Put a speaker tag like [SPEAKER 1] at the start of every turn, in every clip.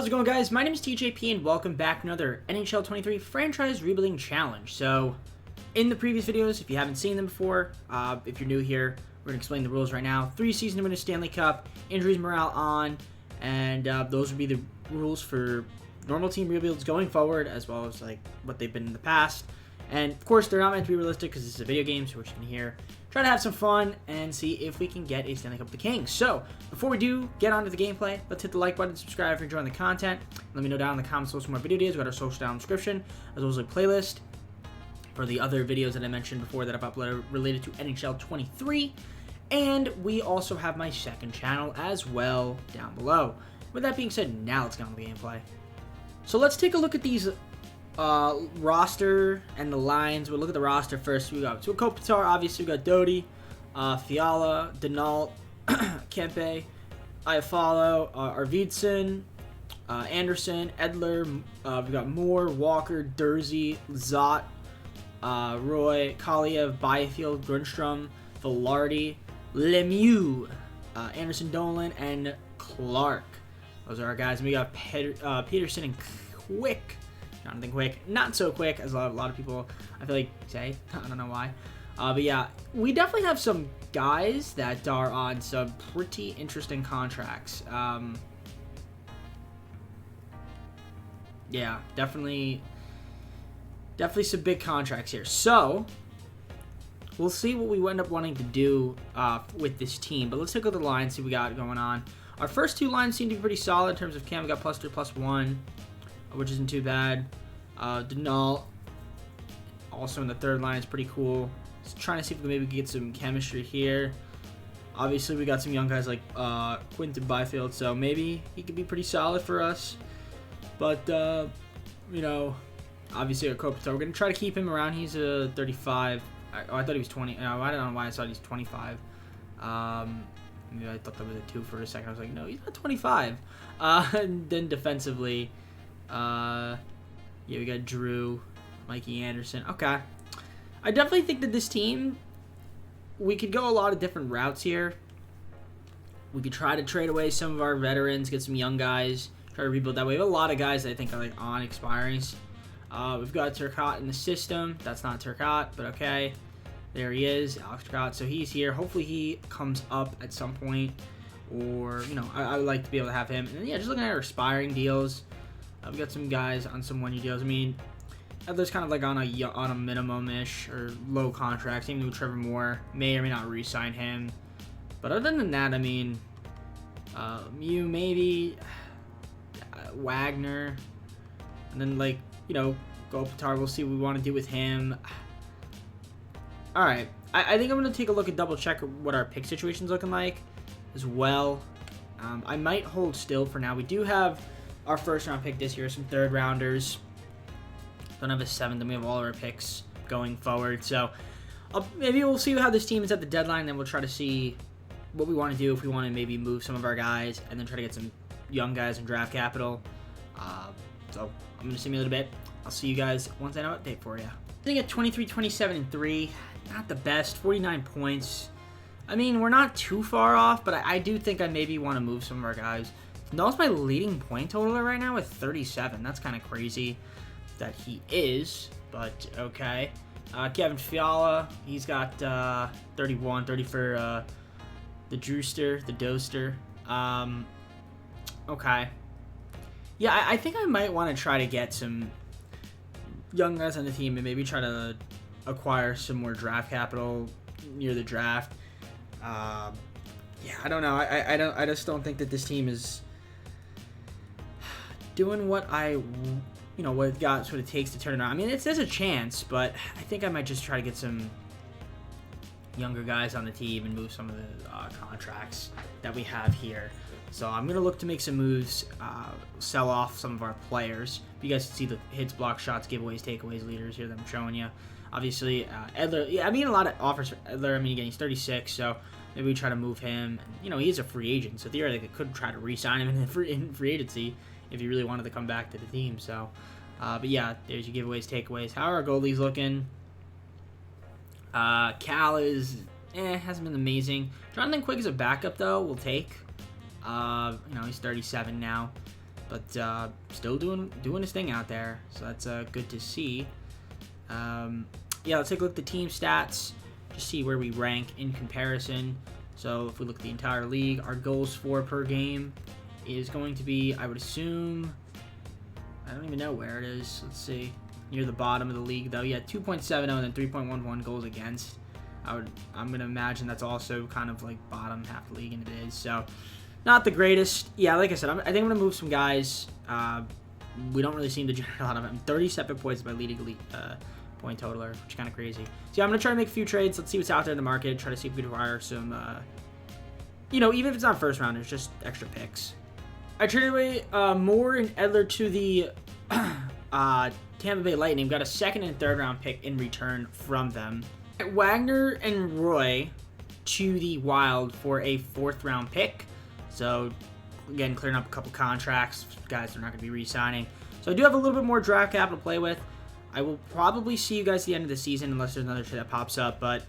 [SPEAKER 1] How's it going, guys? My name is TJP and welcome back to another NHL 23 Franchise Rebuilding Challenge. So, in the previous videos, if you haven't seen them before, if you're new here, we're going to explain the rules right now. 3 season to win a Stanley Cup, injuries, morale on, and those would be the rules for normal team rebuilds going forward, as well as like what they've been in the past. And of course, they're not meant to be realistic because this is a video game, so we're just going to here try to have some fun and see if we can get a Stanley Cup of the Kings. So, before we do get on to the gameplay, let's hit the like button, subscribe if you're enjoying the content. Let me know down in the comments for some more video ideas. We got our social down in the description, as well as a playlist for the other videos that I mentioned before that I've uploaded related to NHL 23. And we also have my second channel as well down below. With that being said, now let's get on to the gameplay. So let's take a look at these roster and the lines. We'll look at the roster first. We got Kopitar, obviously we got Doty, Fiala, Denault, Kempe, Iafallo, Arvidsson, Anderson, Edler. We got Moore, Walker, Dursey, Zott, Roy, Kaliev, Byfield, Grundstrom, Velarde, Lemieux, Anderson, Dolan, and Clark. Those are our guys. And we got Peterson and Quick. Jonathan Quick, not so quick as a lot of people I feel like say. I don't know why. But yeah, we definitely have some guys that are on some pretty interesting contracts. Yeah, definitely some big contracts here. So we'll see what we end up wanting to do with this team. But let's take a look at the lines, see what we got going on. Our first two lines seem to be pretty solid in terms of Cam. We got +3, +1. Which isn't too bad. Denault, also in the third line, is pretty cool. Just trying to see if we maybe get some chemistry here. Obviously, we got some young guys like Quinton Byfield, so maybe he could be pretty solid for us. But, you know, obviously our Kopitar, we're going to try to keep him around. He's a 35. I thought he was 20. I don't know why I thought he's 25. Maybe I thought that was a 2 for a second. I was like, no, he's not 25. And then defensively, yeah, we got Drew, Mikey Anderson. Okay. I definitely think that this team, we could go a lot of different routes here. We could try to trade away some of our veterans, get some young guys, try to rebuild that way. We have a lot of guys that I think are like on expirings. We've got Turcotte in the system. That's not Turcotte, but okay. There he is, Alex Turcotte. So he's here. Hopefully he comes up at some point. Or, you know, I would like to be able to have him. And then, yeah, just looking at our expiring deals. We've got some guys on some one-year deals. I mean, Edler's kind of like on a minimum-ish or low contract. Same with Trevor Moore. May or may not re-sign him. But other than that, I mean, Mew maybe, Wagner, and then like, you know, Kopitar. We'll see what we want to do with him. All right, I think I'm gonna take a look and double check what our pick situation's looking like as well. I might hold still for now. We do have our first round pick this year, some third rounders. Don't have a 7th, then we have all our picks going forward. So maybe we'll see how this team is at the deadline, then we'll try to see what we want to do, if we want to maybe move some of our guys and then try to get some young guys in draft capital. So I'm going to see me a little bit. I'll see you guys once I have an update for you. Sitting at 23, 27, and 3. Not the best. 49 points. I mean, we're not too far off, but I do think I maybe want to move some of our guys. Noah's my leading point totaler right now with 37. That's kind of crazy that he is, but okay. Kevin Fiala, he's got 31, 30 for the Drewster, the Doster. Okay. Yeah, I think I might want to try to get some young guys on the team and maybe try to acquire some more draft capital near the draft. Yeah, I don't know. I just don't think that this team is doing what what it got sort of takes to turn it around. I mean, there's a chance, but I think I might just try to get some younger guys on the team and move some of the contracts that we have here. So I'm going to look to make some moves, sell off some of our players. You guys can see the hits, block shots, giveaways, takeaways, leaders here that I'm showing you. Obviously, Edler, yeah, I mean, a lot of offers for Edler. I mean, again, he's 36, so maybe we try to move him. You know, he is a free agent, so theoretically, I could try to re-sign him in free agency if he really wanted to come back to the team. So, but yeah, there's your giveaways, takeaways. How are our goalies looking? Cal is, hasn't been amazing. Jonathan Quick is a backup, though. We'll take. He's 37 now. but still doing his thing out there. So that's good to see. Yeah, let's take a look at the team stats. Just see where we rank in comparison. So if we look at the entire league, our goals for per game is going to be, I would assume, I don't even know where it is. Let's see. Near the bottom of the league, though. Yeah, 2.70 and then 3.11 goals against. I'm going to imagine that's also kind of like bottom half of the league, and it is. So not the greatest. Yeah, like I said, I think I'm going to move some guys. We don't really seem to generate a lot of them. 37 points by leading elite point totaler, which is kind of crazy. So yeah, I'm going to try to make a few trades. Let's see what's out there in the market. Try to see if we can acquire some, even if it's not first rounders, just extra picks. I traded away Moore and Edler to the Tampa Bay Lightning. Got a second and third round pick in return from them. Wagner and Roy to the Wild for a fourth round pick. So again, clearing up a couple contracts. Guys are not going to be re-signing. So I do have a little bit more draft capital to play with. I will probably see you guys at the end of the season unless there's another trade that pops up. But,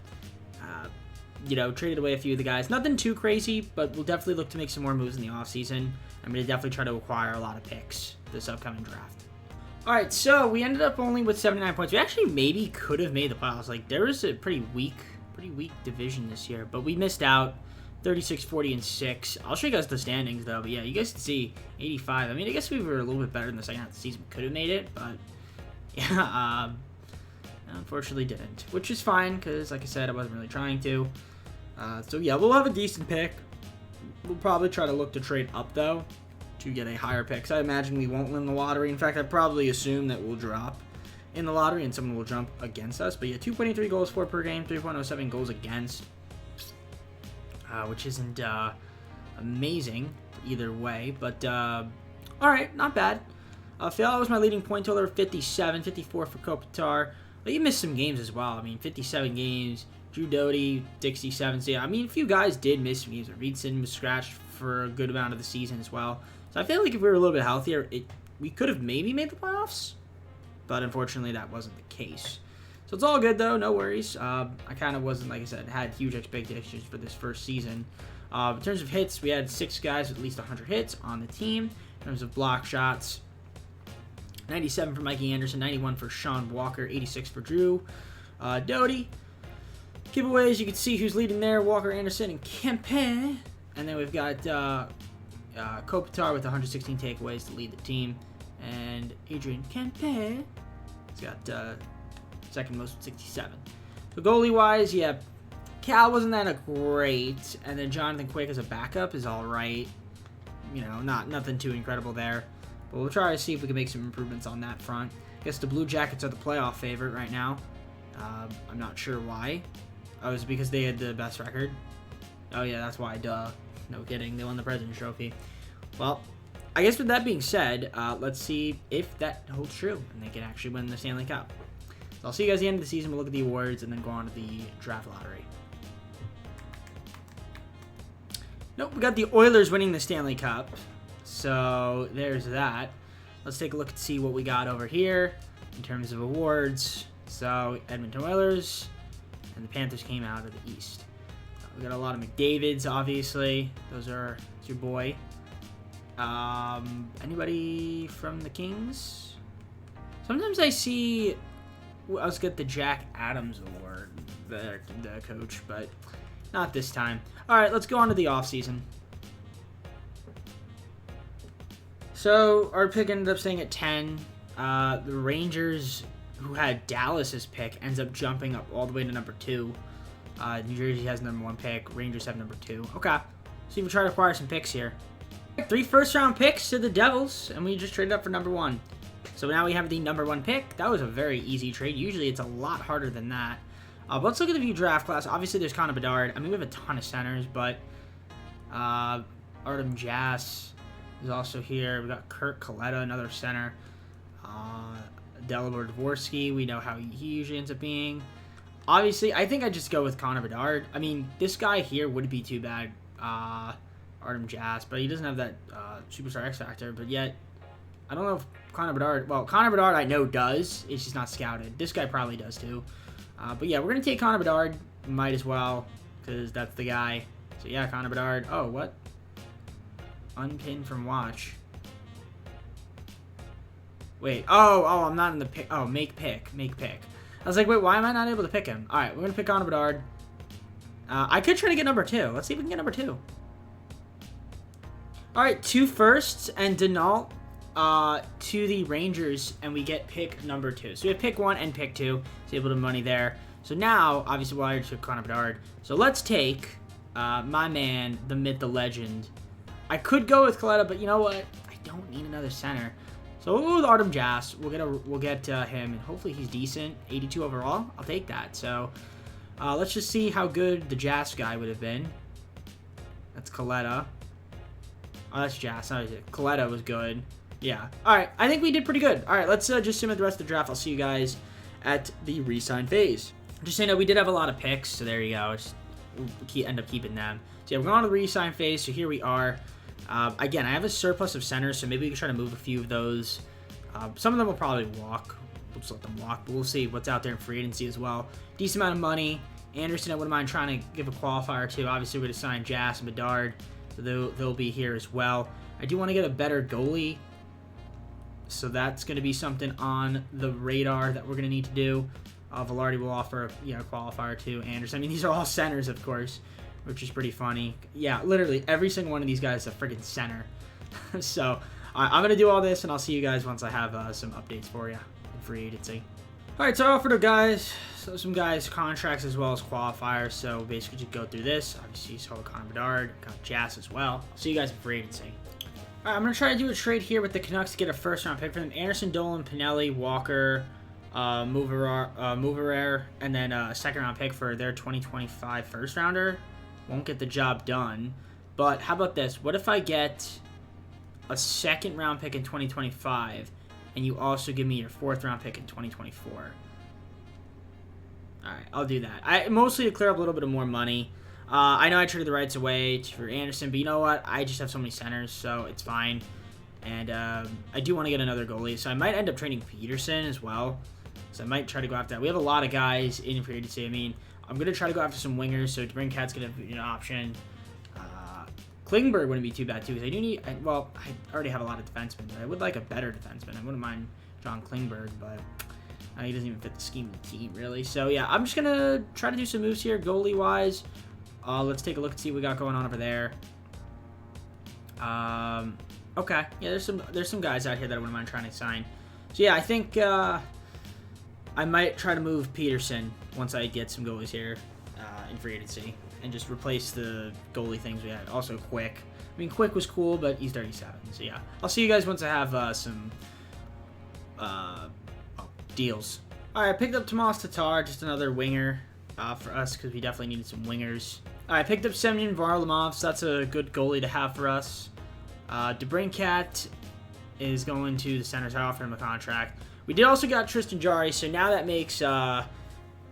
[SPEAKER 1] traded away a few of the guys. Nothing too crazy, but we'll definitely look to make some more moves in the offseason. I'm going to definitely try to acquire a lot of picks this upcoming draft. All right, so we ended up only with 79 points. We actually maybe could have made the playoffs. Like, there was a pretty weak division this year, but we missed out. 36, 40, and 6. I'll show you guys the standings, though. But yeah, you guys can see 85. I mean, I guess we were a little bit better in the second half of the season. We could have made it, but yeah, unfortunately didn't. Which is fine, because like I said, I wasn't really trying to. So yeah, we'll have a decent pick. We'll probably try to look to trade up, though, to get a higher pick. So I imagine we won't win the lottery. In fact, I probably assume that we'll drop in the lottery and someone will jump against us. But yeah, 2.83 goals for per game, 3.07 goals against. Which isn't amazing either way, but all right, not bad. Fiala was my leading point totaler, 57, 54 for Kopitar. But he missed some games as well. I mean, 57 games. Drew Doughty, 67. So yeah, I mean, a few guys did miss some games. Reedson was scratched for a good amount of the season as well. So I feel like if we were a little bit healthier, we could have maybe made the playoffs. But unfortunately, that wasn't the case. So it's all good, though. No worries. I kind of wasn't, like I said, had huge expectations for this first season. In terms of hits, we had 6 guys with at least 100 hits on the team. In terms of block shots, 97 for Mikey Anderson, 91 for Sean Walker, 86 for Drew Doughty. Giveaways, you can see who's leading there. Walker, Anderson, and Kempe. And then we've got Kopitar with 116 takeaways to lead the team. And Adrian Kempe has got second most with 67. So goalie-wise, yeah, Cal wasn't that great. And then Jonathan Quick as a backup is all right. Nothing too incredible there. But we'll try to see if we can make some improvements on that front. I guess the Blue Jackets are the playoff favorite right now. I'm not sure why. Oh, it's because they had the best record. Oh, yeah, that's why. Duh. No kidding. They won the President's Trophy. Well, I guess with that being said, let's see if that holds true and they can actually win the Stanley Cup. So I'll see you guys at the end of the season. We'll look at the awards and then go on to the draft lottery. Nope, we got the Oilers winning the Stanley Cup. So there's that. Let's take a look and see what we got over here in terms of awards. So Edmonton Oilers and the Panthers came out of the East. We got a lot of McDavids, obviously. It's your boy. Anybody from the Kings? Sometimes I see us get the Jack Adams Award, the coach, but not this time. All right, let's go on to the offseason. So our pick ended up staying at 10. The Rangers, who had Dallas's pick, ends up jumping up all the way to number 2. New Jersey has number 1 pick. Rangers have number 2. Okay, so we try to acquire some picks here. 3 first-round picks to the Devils, and we just traded up for number 1. So now we have the number 1 pick. That was a very easy trade. Usually it's a lot harder than that. But let's look at the view draft class. Obviously, there's Connor Bedard. I mean, we have a ton of centers, but Artem Jas is also here. We got Kurt Kaleta, another center. Dalibor Dvorsky, we know how he usually ends up being. Obviously, I think I'd just go with Connor Bedard. I mean, this guy here wouldn't be too bad. Artem Jas, but he doesn't have that superstar X factor. But yet, I don't know if Connor Bedard... Well, Connor Bedard I know does. It's just not scouted. This guy probably does too. But yeah, we're going to take Connor Bedard. Might as well, because that's the guy. So yeah, Connor Bedard. Oh, what? Unpinned from watch. Wait. Oh, I'm not in the pick. Oh, make pick. I was like, wait, why am I not able to pick him? All right, we're going to pick Connor Bedard. I could try to get number 2. Let's see if we can get number 2. All right, 2 firsts and Denault to the Rangers, and we get pick number 2. So we have pick 1 and pick 2. So able to money there. So now, obviously, we already took Connor Bedard. So let's take my man, the myth, the legend. I could go with Kaleta, but you know what? I don't need another center. So we'll go with Artem Jas. We'll get him, and hopefully he's decent. 82 overall. I'll take that. So let's just see how good the Jas guy would have been. That's Kaleta. Oh, that's Jas. Kaleta was good. Yeah. All right. I think we did pretty good. All right. Let's just sim the rest of the draft. I'll see you guys at the re-sign phase. Just so you know, we did have a lot of picks, so there you go. We'll end up keeping them. So yeah, we're going on to the re-sign phase. So here we are. Again, I have a surplus of centers, so maybe we can try to move a few of those. Some of them will probably walk. We'll just let them walk, but we'll see what's out there in free agency as well. Decent amount of money. Anderson, I wouldn't mind trying to give a qualifier to. Obviously, we're going to sign Jas and Bedard, so they'll be here as well. I do want to get a better goalie, so that's going to be something on the radar that we're going to need to do. Velarde will offer a qualifier to Anderson. I mean, these are all centers, of course, which is pretty funny. Yeah, literally every single one of these guys is a freaking center. So I'm going to do all this, and I'll see you guys once I have some updates for you in free agency. All right, so I offered some guys contracts as well as qualifiers. So basically just go through this. Obviously, you saw Connor Bedard, got Jas as well. I'll see you guys in free agency. All right, I'm going to try to do a trade here with the Canucks to get a first-round pick for them. Anderson, Dolan, Pinelli, Walker, Moverare, and then a second-round pick for their 2025 first-rounder. Won't get the job done. But how about this? What if I get a second-round pick in 2025, and you also give me your fourth-round pick in 2024? All right, I'll do that. Mostly to clear up a little bit of more money. I know I traded the rights away for Anderson, but you know what? I just have so many centers, so it's fine. And I do want to get another goalie, so I might end up trading Peterson as well. So I might try to go after that. We have a lot of guys in free agency. I mean, I'm going to try to go after some wingers, so DeBrincat's going to be an option. Klingberg wouldn't be too bad, too, because I do need... I already have a lot of defensemen, but I would like a better defenseman. I wouldn't mind John Klingberg, but he doesn't even fit the scheme of the team, really. So, yeah, I'm just going to try to do some moves here, goalie-wise. Let's take a look and see what we got going on over there. Okay. Yeah, there's some guys out here that I wouldn't mind trying to sign. So, yeah, I think I might try to move Peterson once I get some goalies here in free agency and just replace the goalie things we had. Also, Quick. I mean, Quick was cool, but he's 37. So, yeah. I'll see you guys once I have some deals. All right, I picked up Tomas Tatar, just another winger for us because we definitely needed some wingers. All right, I picked up Semyon Varlamov, so that's a good goalie to have for us. DeBrincat is going to the Centers. I offered him a contract. We did also got Tristan Jarry, so now that makes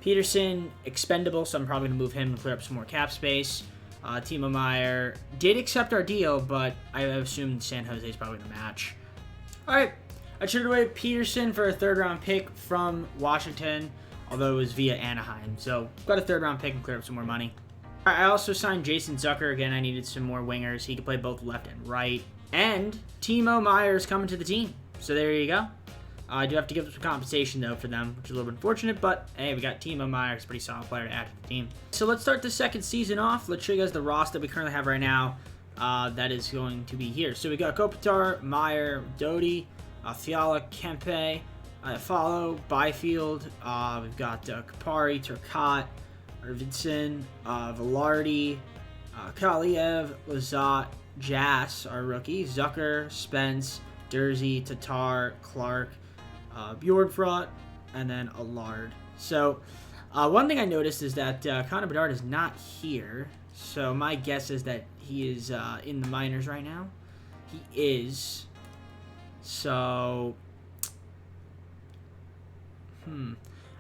[SPEAKER 1] Peterson expendable, so I'm probably going to move him and clear up some more cap space. Timo Meier did accept our deal, but I assume San Jose is probably going to match. All right, I traded away Peterson for a third-round pick from Washington, although it was via Anaheim. So got a third-round pick and cleared up some more money. I also signed Jason Zucker. Again, I needed some more wingers. He could play both left and right. And Timo Meier is coming to the team. So there you go. I do have to give some compensation, though, for them, which is a little bit unfortunate. But, hey, we got Timo Meier. He's a pretty solid player to add to the team. So let's start the second season off. Let's show you guys the roster that we currently have right now that is going to be here. So we got Kopitar, Meier, Doty, Fiala, Kempe, Follow, Byfield. We've got Kapari, Turcotte, Arvidsson, Velarde, Kaliev, Lazat, Jas, our rookie, Zucker, Spence, Dursey, Tatar, Clark, Bjordfrot, and then Allard. So, one thing I noticed is that Connor Bedard is not here. So, my guess is that he is in the minors right now. He is. So,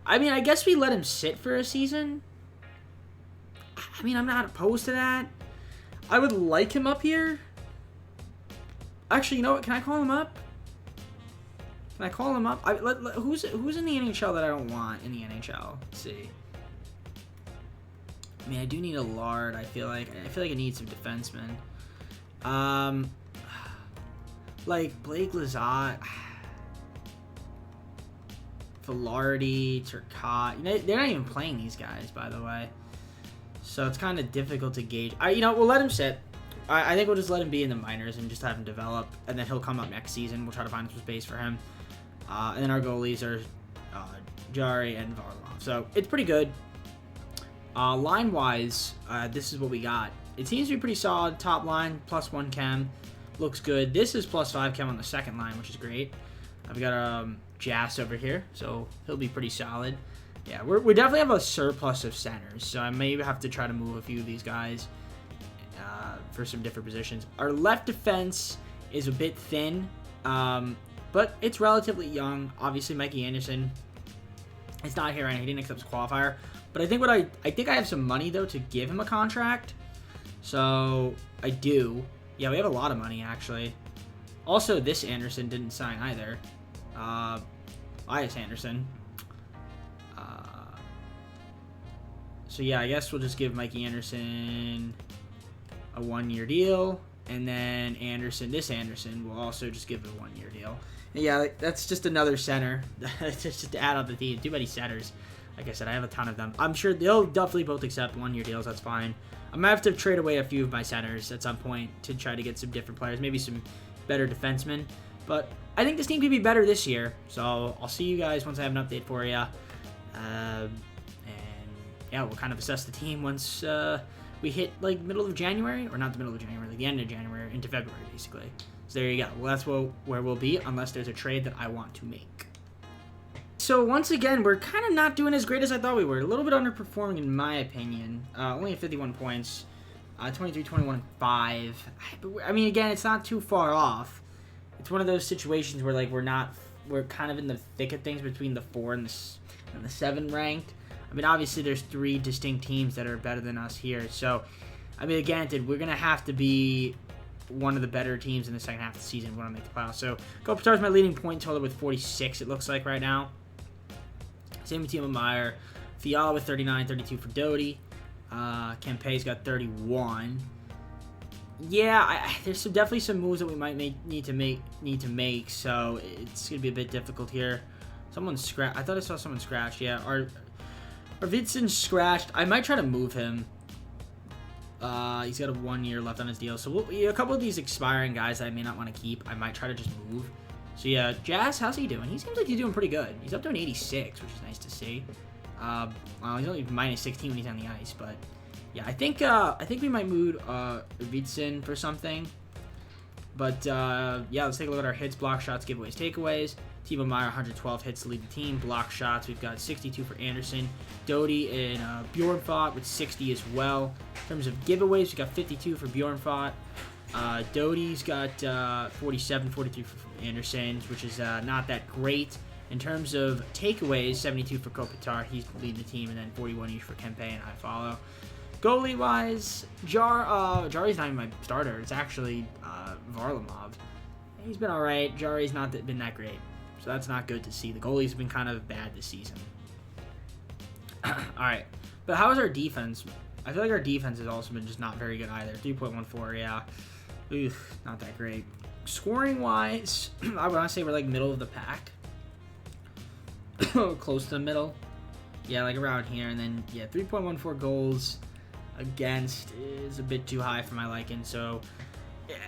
[SPEAKER 1] I mean, I guess we let him sit for a season. I mean, I'm not opposed to that. I would like him up here. Actually, you know what? Can I call him up? Can I call him up? Who's in the NHL that I don't want in the NHL? Let's see. I mean, I do need a Lard. I feel like I need some defensemen. Like Blake Lizotte. Velarde, Turcotte. They're not even playing these guys, by the way. So it's kind of difficult to gauge. We'll let him sit. I think we'll just let him be in the minors and just have him develop. And then he'll come up next season. We'll try to find some space for him. And then our goalies are Jari and Varlamov. So it's pretty good. Line-wise, this is what we got. It seems to be pretty solid. Top line, +1 chem. Looks good. This is +5 chem on the second line, which is great. I've got Jas over here, so he'll be pretty solid. Yeah, we definitely have a surplus of centers, so I may have to try to move a few of these guys for some different positions. Our left defense is a bit thin, but it's relatively young. Obviously, Mikey Anderson is not here right now. He didn't accept his qualifier. But I think I think I have some money, though, to give him a contract. So I do. Yeah, we have a lot of money, actually. Also, this Anderson didn't sign either. Elias Anderson. So, yeah, I guess we'll just give Mikey Anderson a 1-year deal. And then this Anderson, will also just give it a 1-year deal. And yeah, that's just another center. Just to add on the team. Too many centers. Like I said, I have a ton of them. I'm sure they'll definitely both accept 1-year deals. That's fine. I'm going to have to trade away a few of my centers at some point to try to get some different players. Maybe some better defensemen. But I think this team could be better this year. So I'll see you guys once I have an update for you. And yeah, we'll kind of assess the team once we hit like middle of January. Or not the middle of January, like the end of January into February, basically. So there you go. Well, that's where we'll be unless there's a trade that I want to make. So once again, we're kind of not doing as great as I thought we were. A little bit underperforming in my opinion. Only at 51 points. 23, 21, and 5. I mean, again, it's not too far off. It's one of those situations where like we're kind of in the thick of things between the 4 and the 7 ranked. I mean, obviously there's 3 distinct teams that are better than us here. So, I mean, again, we're going to have to be one of the better teams in the second half of the season when I make the playoffs. So, Kopitar is my leading point total with 46, it looks like right now. Same with Timo Meier. Fiala with 39, 32 for Doughty. Kempei's got 31. Yeah, there's definitely some moves that we might need to make. So it's gonna be a bit difficult here. Someone scratched. I thought I saw someone scratch. Yeah, Arvidsson's scratched. I might try to move him. He's got a 1 year left on his deal. So a couple of these expiring guys that I may not want to keep, I might try to just move. So yeah, Jas, how's he doing? He seems like he's doing pretty good. He's up to an 86, which is nice to see. Well, he's only minus 16 when he's on the ice, but yeah, I think we might move Arvidsson for something. But yeah, let's take a look at our hits, block shots, giveaways, takeaways. Timo Meier, 112 hits to lead the team. Block shots, we've got 62 for Anderson. Doughty and Bjornfot with 60 as well. In terms of giveaways, we've got 52 for Bjornfot. Doughty's got 47, 43 for Anderson, which is not that great. In terms of takeaways, 72 for Kopitar, he's leading the team, and then 41 each for Kempe and I follow. Goalie-wise, Jari's not even my starter. It's actually Varlamov. He's been alright. Jari's not been that great, so that's not good to see. The goalie's been kind of bad this season. Alright, but how is our defense? I feel like our defense has also been just not very good either. 3.14, yeah. Oof, not that great. Scoring-wise, I want to say we're like middle of the pack. Close to the middle. Yeah, like around here. And then, yeah, 3.14 goals against is a bit too high for my liking. So,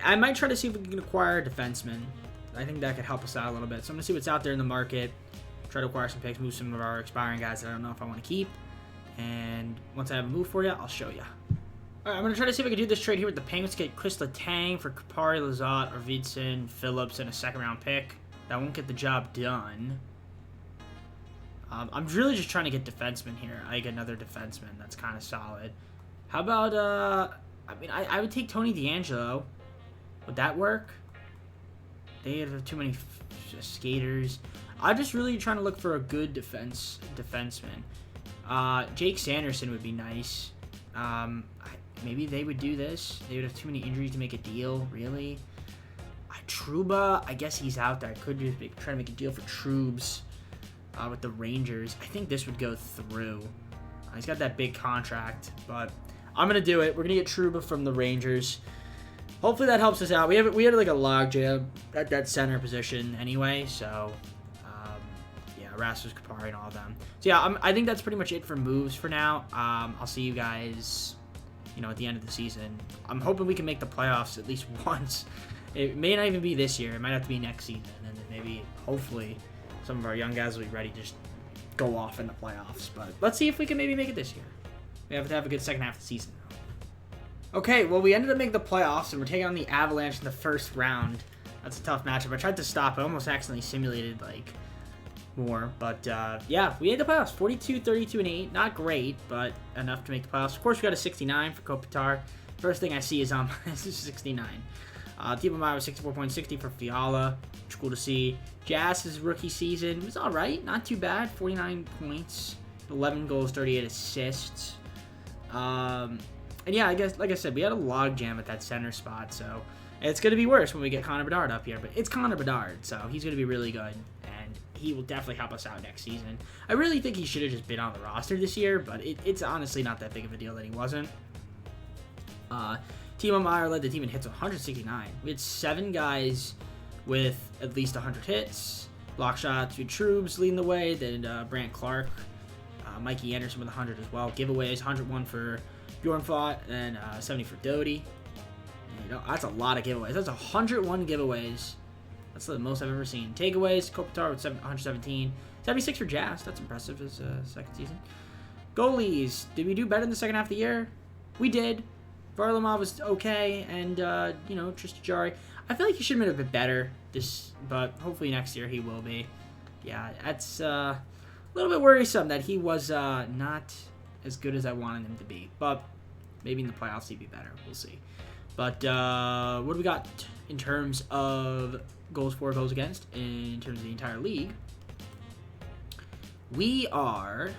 [SPEAKER 1] I might try to see if we can acquire a defenseman. I think that could help us out a little bit. So, I'm going to see what's out there in the market. Try to acquire some picks, move some of our expiring guys that I don't know if I want to keep. And once I have a move for you, I'll show you. Alright, I'm going to try to see if I can do this trade here with the Penguins. Get Chris Letang for Kupari, Lizotte, Arvidsson, Phillips, and a second-round pick. That won't get the job done. I'm really just trying to get defensemen here. I get another defenseman. That's kind of solid. How about, I mean, I would take Tony DeAngelo. Would that work? They have too many skaters. I'm just really trying to look for a good defenseman. Jake Sanderson would be nice. Maybe they would do this. They would have too many injuries to make a deal, really. Trouba, I guess he's out there. I could just try to make a deal for Troubs with the Rangers. I think this would go through. He's got that big contract, but I'm going to do it. We're going to get Trouba from the Rangers. Hopefully that helps us out. We had like a logjam at that center position anyway, so yeah, Rasmus Kupari and all of them. So yeah, I think that's pretty much it for moves for now. I'll see you guys, at the end of the season. I'm hoping we can make the playoffs at least once. It may not even be this year. It might have to be next season, and then maybe, hopefully, some of our young guys will be ready to just go off in the playoffs. But let's see if we can maybe make it this year. We have to have a good second half of the season. Okay, well, we ended up making the playoffs, and we're taking on the Avalanche in the first round. That's a tough matchup. I tried to stop it. I almost accidentally simulated, more. But, yeah, we made the playoffs. 42, 32, and 8. Not great, but enough to make the playoffs. Of course, we got a 69 for Kopitar. First thing I see is on my 69. Timo Meier was 64.60 for Fiala, which is cool to see. Jazz's rookie season was all right. Not too bad. 49 points, 11 goals, 38 assists. And yeah, I guess, like I said, we had a log jam at that center spot, so it's going to be worse when we get Connor Bedard up here. But it's Connor Bedard, so he's going to be really good, and he will definitely help us out next season. I really think he should have just been on the roster this year, but it's honestly not that big of a deal that he wasn't. Timo Meier led the team in hits with 169. We had 7 guys with at least 100 hits. Block shots, 2 Trubes leading the way, then Brant Clark, Mikey Anderson with 100 as well. Giveaways, 101 for Bjornfot, and 70 for Doty. That's a lot of giveaways. That's 101 giveaways. That's the most I've ever seen. Takeaways, Kopitar with 117. 76 for Jazz. That's impressive as second season. Goalies. Did we do better in the second half of the year? We did. Varlamov was okay, and, Tristan Jarry. I feel like he should have been a bit better, but hopefully next year he will be. Yeah, that's a little bit worrisome that he was not as good as I wanted him to be. But maybe in the playoffs he'd be better. We'll see. But what do we got in terms of goals for, goals against, in terms of the entire league? We are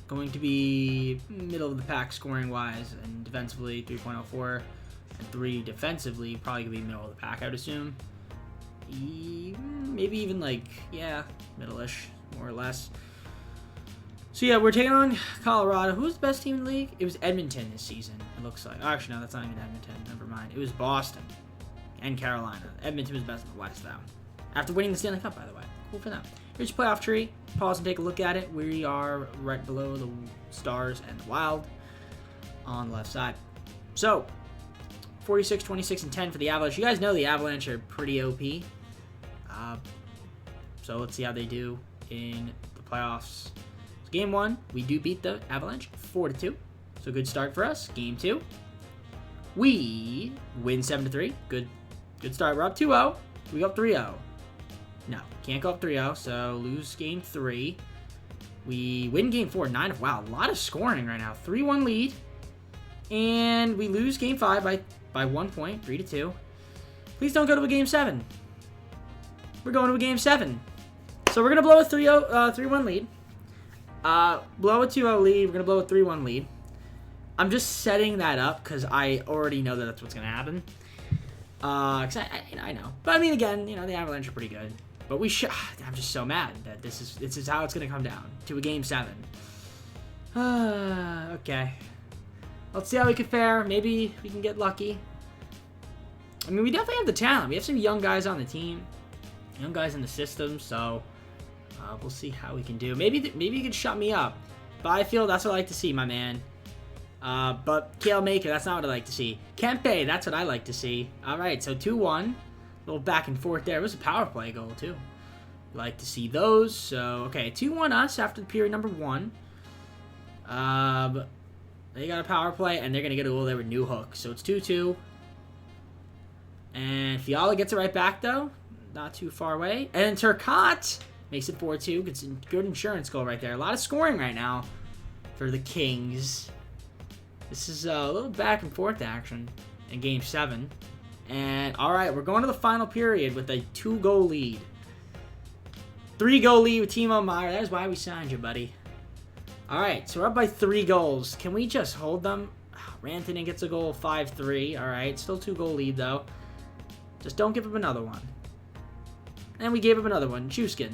[SPEAKER 1] going to be middle of the pack scoring wise, and defensively 3.04, and 3 defensively probably gonna be middle of the pack, I would assume. Maybe even middle-ish, more or less. So yeah, we're taking on Colorado. Who's the best team in the league? It was Edmonton this season, it looks like. Oh, actually, no, that's not even Edmonton. Never mind. It was Boston and Carolina. Edmonton was best in the West, though. After winning the Stanley Cup, by the way. Cool for them. Here's your playoff tree. Pause and take a look at it. We are right below the Stars and the Wild on the left side. So, 46, 26, and 10 for the Avalanche. You guys know the Avalanche are pretty OP. So let's see how they do in the playoffs. So game 1, we do beat the Avalanche 4-2. So good start for us. Game 2, we win 7-3. Good start. We're up 2-0. We go up 3-0. No, can't go up 3-0, so lose game 3. We win game 4, 9. Wow, a lot of scoring right now. 3-1 lead. And we lose game 5 by 1 point, 3-2. Please don't go to a game 7. We're going to a game 7. So we're going to blow a 3-1 lead. Blow a 2-0 lead. We're going to blow a 3-1 lead. I'm just setting that up because I already know that that's what's going to happen. Because I know. But I mean, again, the Avalanche are pretty good. But we should. I'm just so mad that this is how it's going to come down to a game 7. Okay. Let's see how we can fare. Maybe we can get lucky. I mean, we definitely have the talent. We have some young guys on the team. Young guys in the system, so we'll see how we can do. Maybe you can shut me up. But I feel that's what I like to see, my man. But Kale Maker, that's not what I like to see. Kempe, that's what I like to see. All right, so 2-1. A little back and forth there. It was a power play goal, too. Like to see those. So, okay, 2-1 us after the period number 1. They got a power play, and they're going to get a goal there with New Hook. So it's 2-2. And Fiala gets it right back, though. Not too far away. And Turcotte makes it 4-2. Gets a good insurance goal right there. A lot of scoring right now for the Kings. This is a little back and forth action in Game 7. And, all right, we're going to the final period with a 2-goal lead. 3-goal lead with Timo Meier. That is why we signed you, buddy. All right, so we're up by 3 goals. Can we just hold them? Rantanen gets a goal, 5-3. All right, still 2-goal lead, though. Just don't give up another one. And we gave up another one. Chuskin.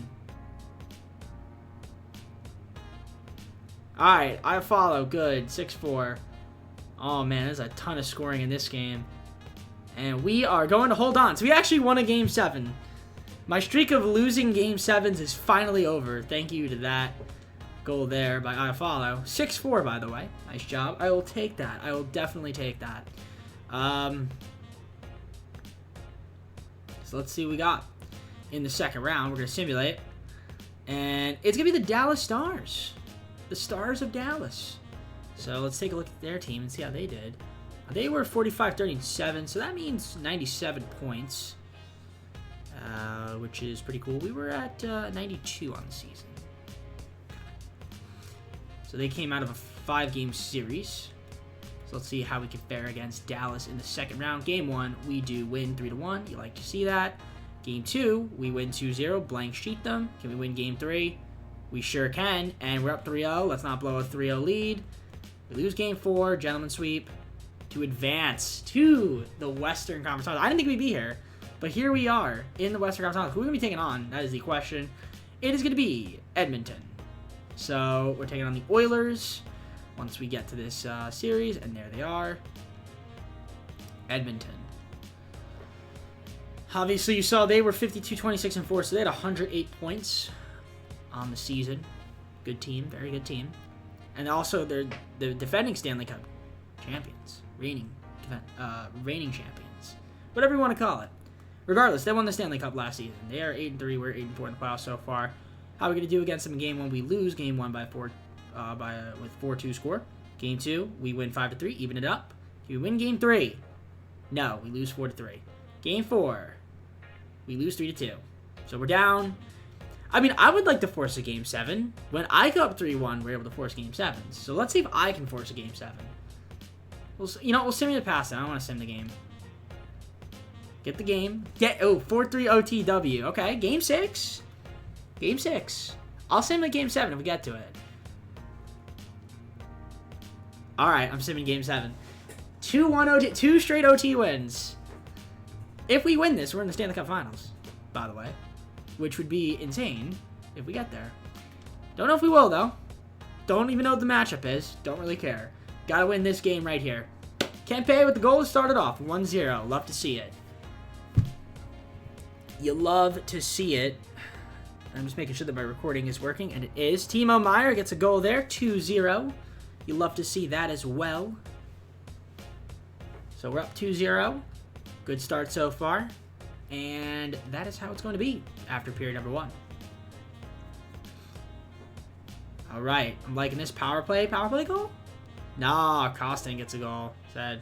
[SPEAKER 1] All right, I follow. Good. 6-4. Oh, man, there's a ton of scoring in this game. And we are going to hold on. So we actually won a Game 7. My streak of losing Game 7s is finally over. Thank you to that goal there by Iafallo. 6-4, by the way. Nice job. I will take that. I will definitely take that. So let's see what we got in the second round. We're going to simulate. And it's going to be the Dallas Stars. The Stars of Dallas. So let's take a look at their team and see how they did. They were 45-37, so that means 97 points. Which is pretty cool. We were at 92 on the season. So they came out of a 5-game series. So let's see how we can fare against Dallas in the second round. Game 1, we do win 3-1. You like to see that. Game 2, we win 2-0. Blank sheet them. Can we win Game 3? We sure can. And we're up 3-0. Let's not blow a 3-0 lead. We lose Game 4. Gentleman sweep to advance to the Western Conference Finals. I didn't think we'd be here. But here we are in the Western Conference Finals. Who are we going to be taking on? That is the question. It is going to be Edmonton. So we're taking on the Oilers once we get to this series. And there they are. Edmonton. Obviously, you saw they were 52-26-4. So they had 108 points on the season. Good team. Very good team. And also, they're the defending Stanley Cup champions. Reigning champions. Whatever you want to call it. Regardless, they won the Stanley Cup last season. They are 8-3. We're 8-4 in the playoffs so far. How are we going to do against them in Game 1? We lose Game 1 by 4, with 4-2 score. Game 2, we win 5-3, even it up. We win Game 3. No, we lose 4-3. Game 4, we lose 3-2. So we're down. I mean, I would like to force a Game 7. When I go up 3-1, we're able to force Game 7s. So let's see if I can force a Game 7. We'll simulate past it. I don't want to sim the game. Get the game. 4-3 OTW. Okay, Game 6. Game 6. I'll simulate Game 7 if we get to it. Alright, I'm simming Game 7. 2-1 OT. 2 straight OT wins. If we win this, we're in the Stanley Cup Finals, by the way. Which would be insane if we get there. Don't know if we will, though. Don't even know what the matchup is. Don't really care. Gotta win this game right here. Kempe with the goal to start it off. 1-0. Love to see it. You love to see it. I'm just making sure that my recording is working, and it is. Timo Meier gets a goal there. 2-0. You love to see that as well. So we're up 2-0. Good start so far. And that is how it's going to be after period number 1. All right. I'm liking this power play. Power play goal? Nah, Costin gets a goal. Sad.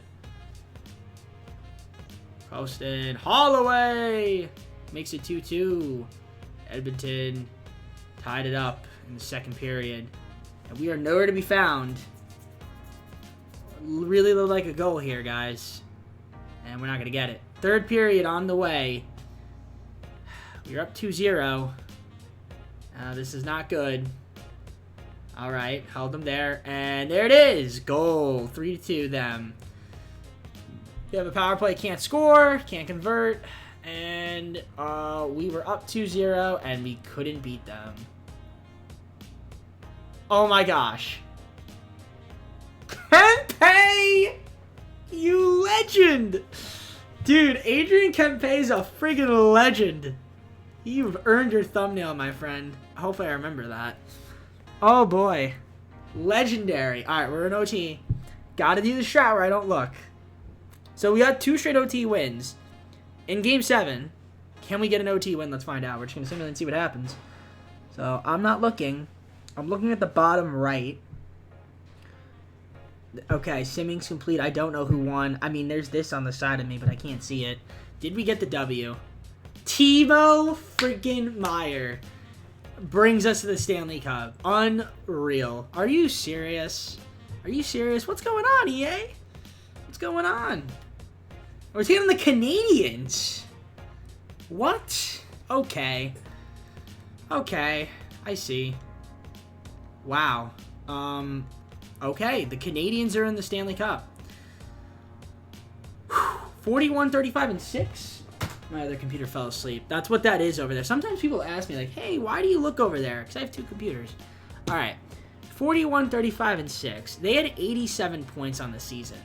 [SPEAKER 1] Costin. Holloway makes it 2-2. Edmonton tied it up in the second period. And we are nowhere to be found. Really look like a goal here, guys. And we're not going to get it. Third period on the way. We're up 2-0. This is not good. All right, held them there. And there it is. Goal. 3-2 them. They have a power play. Can't score. Can't convert. And we were up 2-0, and we couldn't beat them. Oh, my gosh. Kempe! You legend! Dude, Adrian Kempe is a friggin' legend. You've earned your thumbnail, my friend. Hopefully I remember that. Oh, boy. Legendary. All right, we're in OT. Got to do the strat where I don't look. So we got 2 straight OT wins. In Game 7, can we get an OT win? Let's find out. We're just going to simulate and see what happens. So I'm not looking. I'm looking at the bottom right. Okay, simming's complete. I don't know who won. I mean, there's this on the side of me, but I can't see it. Did we get the W? Timo freaking Meier brings us to the Stanley Cup. Unreal. Are you serious? Are you serious? What's going on, EA? What's going on? We're taking the Canadians. What? Okay. Okay. I see. Wow. Okay. The Canadians are in the Stanley Cup. 41-35-6. My other computer fell asleep. That's what that is over there. Sometimes people ask me, like, hey, why do you look over there? Because I have 2 computers. All right. 41-35-6. They had 87 points on the season.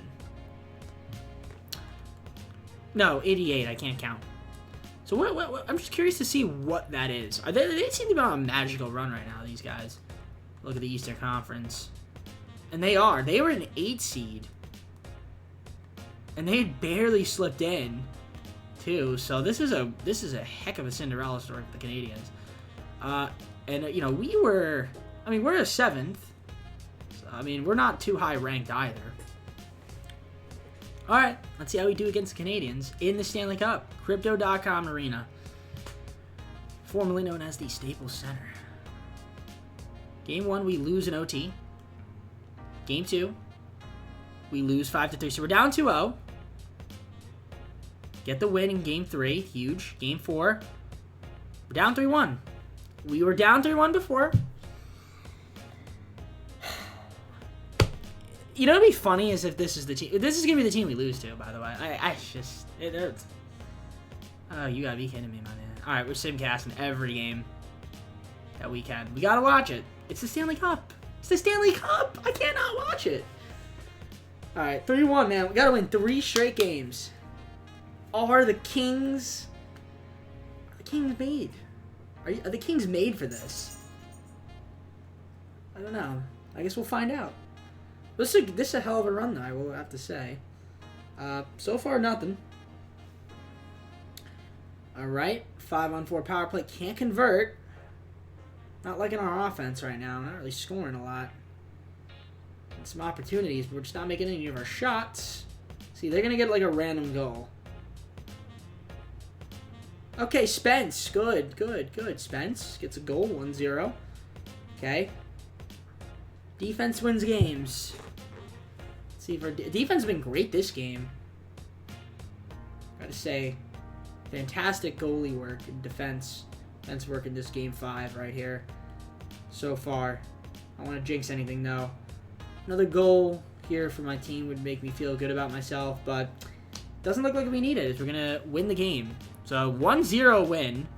[SPEAKER 1] No, 88. I can't count. So what I'm just curious to see what that is. They seem to be on a magical run right now, these guys. Look at the Eastern Conference. And they are. They were an 8 seed. And they had barely slipped in, too. So this is a heck of a Cinderella story for the Canadians. And you know, we're a 7th. So, I mean, we're not too high ranked either. All right, let's see how we do against the Canadians in the Stanley Cup. Crypto.com Arena, formerly known as the Staples Center. Game 1, we lose in OT. Game 2, we lose 5-3. So we're down 2-0. Get the win in Game 3. Huge. Game 4, we're down 3-1. We were down 3-1 before. You know what'd be funny is if this is the team. This is going to be the team we lose to, by the way. It hurts. Oh, you got to be kidding me, my man. All right, we're simcasting every game that we can. We got to watch it. It's the Stanley Cup. It's the Stanley Cup. I cannot watch it. All right, 3-1, man. We got to win 3 straight games. Are the Kings made? Are the Kings made for this? I don't know. I guess we'll find out. This is a hell of a run, though, I will have to say. So far, nothing. All right, 5-on-4 power play. Can't convert. Not liking our offense right now. Not really scoring a lot. And some opportunities, but we're just not making any of our shots. See, they're going to get like a random goal. Okay, Spence. Good. Spence gets a goal, 1-0. Okay. Defense wins games. Let's see if our defense has been great this game. Gotta say, fantastic goalie work and defense work in this game 5 right here. So far, I don't want to jinx anything though. Another goal here for my team would make me feel good about myself, but doesn't look like we need it if we're gonna win the game. So 1-0 win.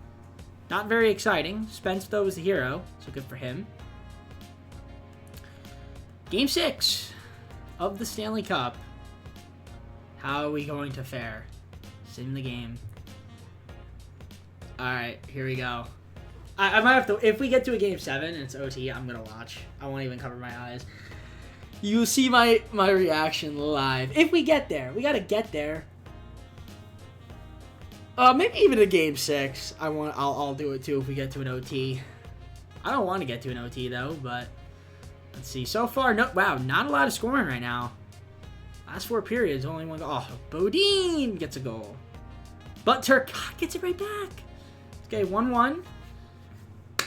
[SPEAKER 1] Not very exciting. Spence though was the hero, so good for him. Game 6 of the Stanley Cup. How are we going to fare? Sim the game. Alright, here we go. I might have to, if we get to a Game 7 and it's OT, I'm going to watch. I won't even cover my eyes. You'll see my reaction live. If we get there. We got to get there. Maybe even a Game 6. I'll do it too if we get to an OT. I don't want to get to an OT though, but let's see. So far, wow, not a lot of scoring right now. Last 4 periods, only one goal. Oh, Bodine gets a goal. But Turcotte gets it right back. Okay, 1-1.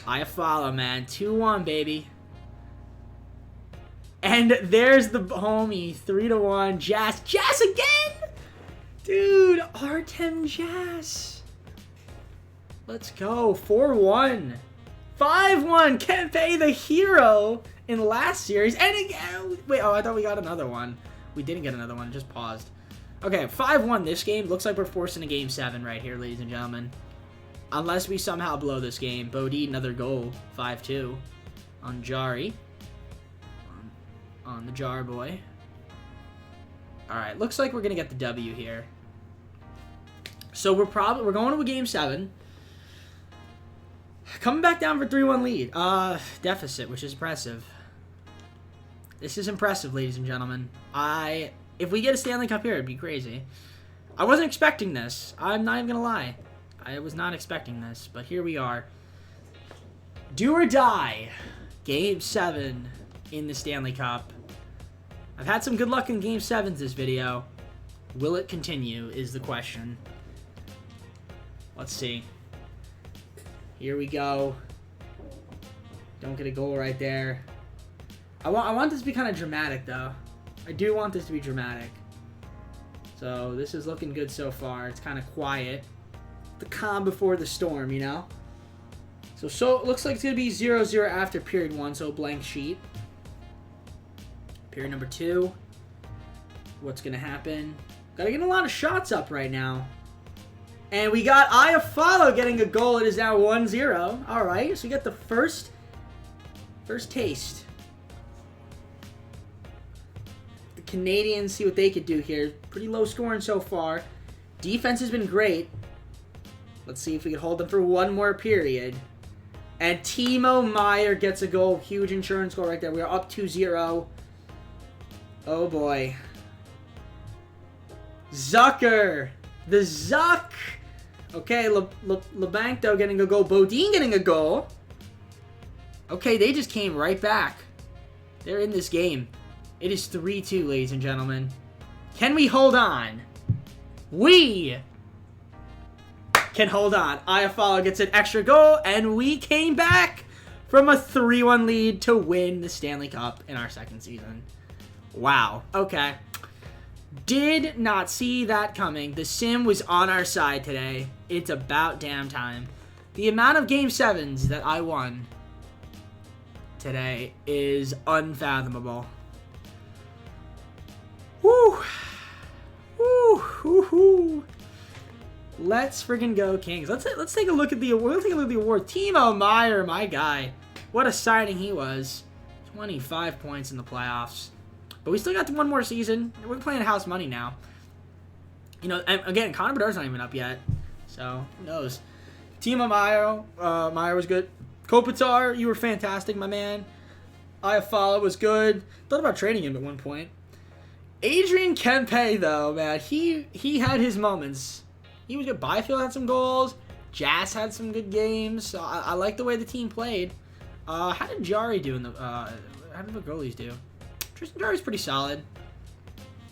[SPEAKER 1] I follow, man. 2-1, baby. And there's the homie. 3-1. Jazz again? Dude, Artem Jazz. Let's go. 4-1. 5-1. Kempe, the hero in the last series. And again, wait, I thought we got another one. We didn't get another one. It just paused. Okay, 5-1 this game. Looks like we're forcing a Game 7 right here, ladies and gentlemen. Unless we somehow blow this game. Bodie, another goal. 5-2 on Jari. On the Jar boy. Alright, looks like we're going to get the W here. So we're going to a Game 7. Coming back down for 3-1 lead. Deficit, which is impressive. This is impressive, ladies and gentlemen. If we get a Stanley Cup here, it'd be crazy. I wasn't expecting this. I'm not even going to lie. I was not expecting this, but here we are. Do or die. Game 7 in the Stanley Cup. I've had some good luck in Game 7s this video. Will it continue is the question. Let's see. Here we go. Don't get a goal right there. I want this to be kind of dramatic, though. I do want this to be dramatic. So this is looking good so far. It's kind of quiet. The calm before the storm, you know? So it looks like it's going to be 0-0 after period 1, so blank sheet. Period number 2. What's going to happen? Got to get a lot of shots up right now. And we got Iafallo getting a goal. It is now 1-0. All right, so we got the first taste. The Canadians see what they could do here. Pretty low scoring so far. Defense has been great. Let's see if we can hold them for one more period. And Timo Meier gets a goal. Huge insurance goal right there. We are up 2-0. Oh, boy. Zucker. The Zuck. Okay, LeBanc, though, getting a goal. Bodine getting a goal. Okay, they just came right back. They're in this game. It is 3-2, ladies and gentlemen. Can we hold on? We can hold on. Iafallo gets an extra goal, and we came back from a 3-1 lead to win the Stanley Cup in our second season. Wow. Okay. Did not see that coming. The sim was on our side today. It's about damn time. The amount of Game 7s that I won today is unfathomable. Woo! Woo! Woo! Let's friggin' go, Kings. Let's take a look at the award. Let's take a look at the award. Timo Meier, my guy. What a signing he was. 25 points in the playoffs. But we still got one more season. We're playing house money now. You know, and again, Connor Bedard's not even up yet. So, who knows? Timo Meier was good. Kopitar, you were fantastic, my man. Iafallo was good. Thought about trading him at one point. Adrian Kempe, though, man, he had his moments. He was good. Byfield had some goals. Jazz had some good games. So I like the way the team played. How did Jari do in the? How did the goalies do? Tristan Jari's pretty solid.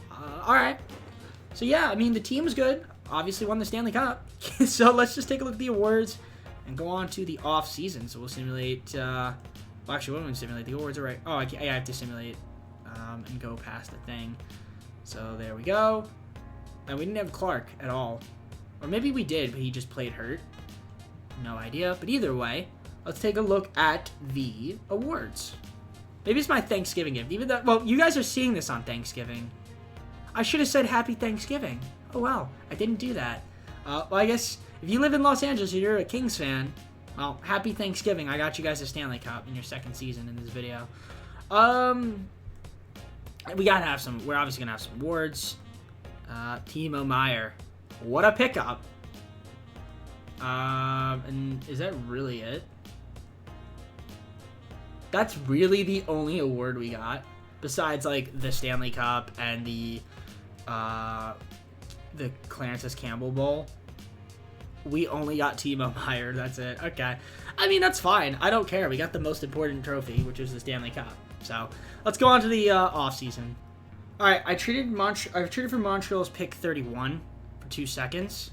[SPEAKER 1] All right. So yeah, I mean the team was good. Obviously won the Stanley Cup. So let's just take a look at the awards and go on to the off season. So we'll simulate. Well, actually, what do we simulate? The awards are right. Oh, I have to simulate and go past the thing. So there we go. And we didn't have Clark at all. Or maybe we did, but he just played hurt. No idea. But either way, let's take a look at the awards. Maybe it's my Thanksgiving gift. Even though, well, you guys are seeing this on Thanksgiving. I should have said Happy Thanksgiving. Oh, well. I didn't do that. Well, I guess if you live in Los Angeles and you're a Kings fan, well, Happy Thanksgiving. I got you guys a Stanley Cup in your second season in this video. We gotta have some. We're obviously gonna have some awards. Timo Meier, what a pickup. And is that really it? That's really the only award we got, besides like the Stanley Cup and the Clarence S. Campbell Bowl. We only got Timo Meier. That's it. Okay. I mean, that's fine. I don't care. We got the most important trophy, which is the Stanley Cup. So let's go on to the offseason. All right, I traded for Montreal's pick 31 for 2 seconds.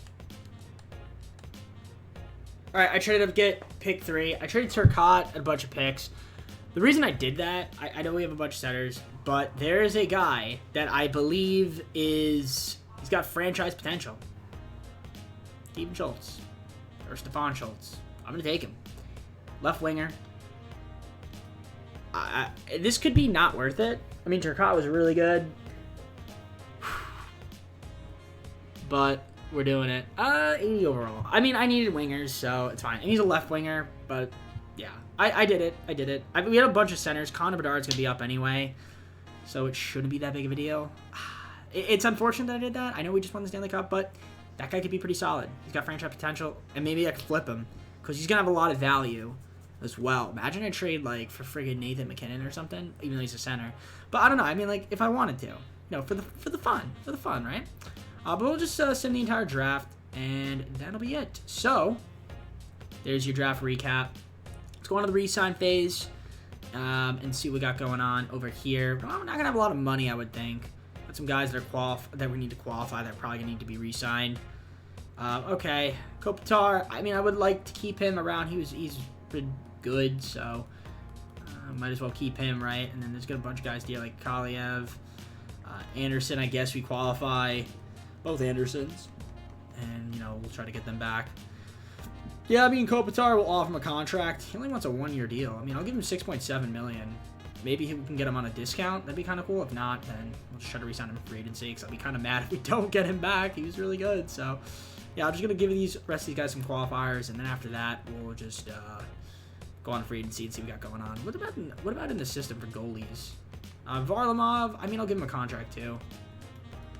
[SPEAKER 1] All right, I traded up get pick 3. I traded Turcotte a bunch of picks. The reason I did that, I know we have a bunch of setters, but there is a guy that I believe he's got franchise potential. Stephen Schultz or Stefan Schultz. I'm gonna take him. Left winger. This could be not worth it. I mean, Turcotte was really good. But we're doing it. 80 overall. I mean, I needed wingers, so it's fine. And he's a left winger, but yeah. I did it. We had a bunch of centers. Connor Bedard's going to be up anyway, so it shouldn't be that big of a deal. It's unfortunate that I did that. I know we just won the Stanley Cup, but that guy could be pretty solid. He's got franchise potential, and maybe I could flip him because he's going to have a lot of value as well. Imagine I trade like for friggin' Nathan McKinnon or something, even though he's a center. But I don't know. I mean, like if I wanted to, you know, for the fun, right? But we'll just send the entire draft, and that'll be it. So there's your draft recap. Let's go on to the re-sign phase and see what we got going on over here. We're not gonna have a lot of money, I would think. Got some guys that are that we need to qualify that are probably gonna need to be re-signed. Okay, Kopitar. I mean, I would like to keep him around. He's been good, so might as well keep him, right? And then there's got a bunch of guys here like Kaliev, Anderson. I guess we qualify both Andersons, and you know we'll try to get them back. Yeah, I mean Kopitar will offer him a contract. He only wants a 1-year deal. I mean, I'll give him $6.7 million. Maybe we can get him on a discount. That'd be kind of cool. If not, then we'll just try to re-sign him for free agency. Because I'll be kind of mad if we don't get him back. He was really good. So, yeah, I'm just gonna give these rest of these guys some qualifiers, and then after that, we'll just go on free agency and see what we got going on. What about in the system for goalies? Varlamov. I mean, I'll give him a contract too.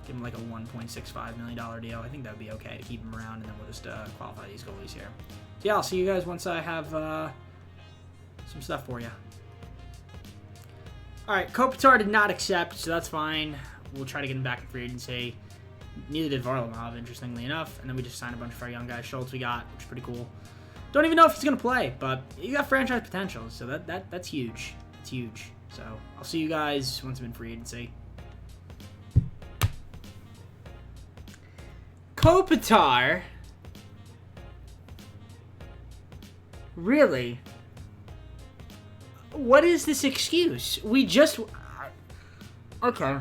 [SPEAKER 1] Give him like a $1.65 million deal. I think that would be okay to keep him around, and then we'll just qualify these goalies here. So yeah, I'll see you guys once I have some stuff for you. All right, Kopitar did not accept, so that's fine. We'll try to get him back in free agency. Neither did Varlamov, interestingly enough. And then we just signed a bunch of our young guys. Schultz we got, which is pretty cool. Don't even know if he's going to play, but he got franchise potential, so that's huge. It's huge. So I'll see you guys once I'm in free agency. Kopitar? Really? What is this excuse? We just... Okay.